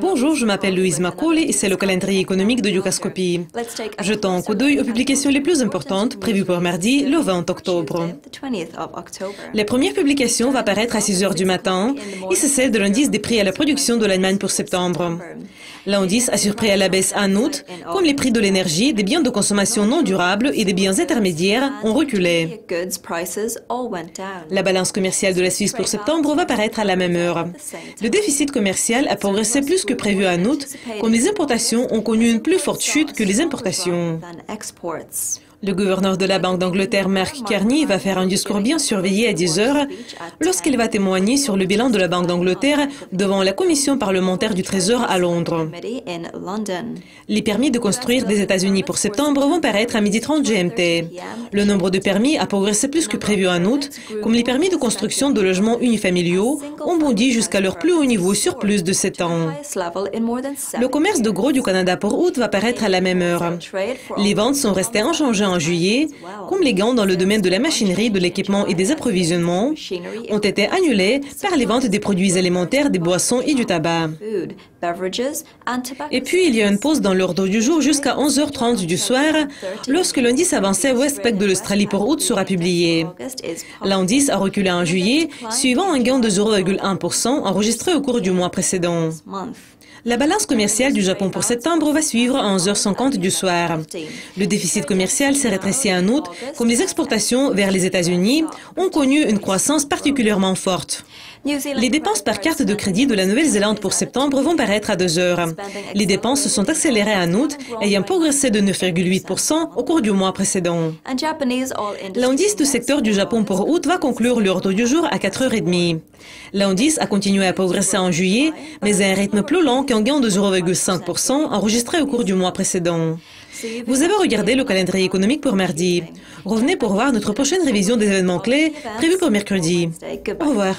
Bonjour, je m'appelle Louise Macaulay et c'est le calendrier économique de Dukascopy. Jetons un coup d'œil aux publications les plus importantes prévues pour mardi, le 20 octobre. La première publication va paraître à 6 heures du matin et c'est celle de l'indice des prix à la production de l'Allemagne pour septembre. L'indice a surpris à la baisse en août, comme les prix de l'énergie, des biens de consommation non durables et des biens intermédiaires ont reculé. La balance commerciale de la Suisse pour septembre va paraître à la même heure. Le déficit commercial a progressé plus que prévu en août, comme les importations ont connu une plus forte chute que les importations. Le gouverneur de la Banque d'Angleterre, Mark Carney, va faire un discours bien surveillé à 10 heures lorsqu'il va témoigner sur le bilan de la Banque d'Angleterre devant la Commission parlementaire du Trésor à Londres. Les permis de construire des États-Unis pour septembre vont paraître à 12h30 GMT. Le nombre de permis a progressé plus que prévu en août, comme les permis de construction de logements unifamiliaux ont bondi jusqu'à leur plus haut niveau sur plus de 7 ans. Le commerce de gros du Canada pour août va paraître à la même heure. Les ventes sont restées inchangées en juillet, comme les gains dans le domaine de la machinerie, de l'équipement et des approvisionnements ont été annulés par les ventes des produits alimentaires, des boissons et du tabac. Et puis, il y a une pause dans l'ordre du jour jusqu'à 11h30 du soir, lorsque l'indice avancé Westpac de l'Australie pour août sera publié. L'indice a reculé en juillet, suivant un gain de 0,1% enregistré au cours du mois précédent. La balance commerciale du Japon pour septembre va suivre à 11h50 du soir. Le déficit commercial s'est rétréci en août, comme les exportations vers les États-Unis ont connu une croissance particulièrement forte. Les dépenses par carte de crédit de la Nouvelle-Zélande pour septembre vont paraître à 2 heures. Les dépenses se sont accélérées en août, ayant progressé de 9,8% au cours du mois précédent. L'indice du secteur du Japon pour août va conclure l'ordre du jour à 4h30. L'indice a continué à progresser en juillet, mais à un rythme plus lent qu'un gain de 0,5% enregistré au cours du mois précédent. Vous avez regardé le calendrier économique pour mardi. Revenez pour voir notre prochaine révision des événements clés prévus pour mercredi. Au revoir.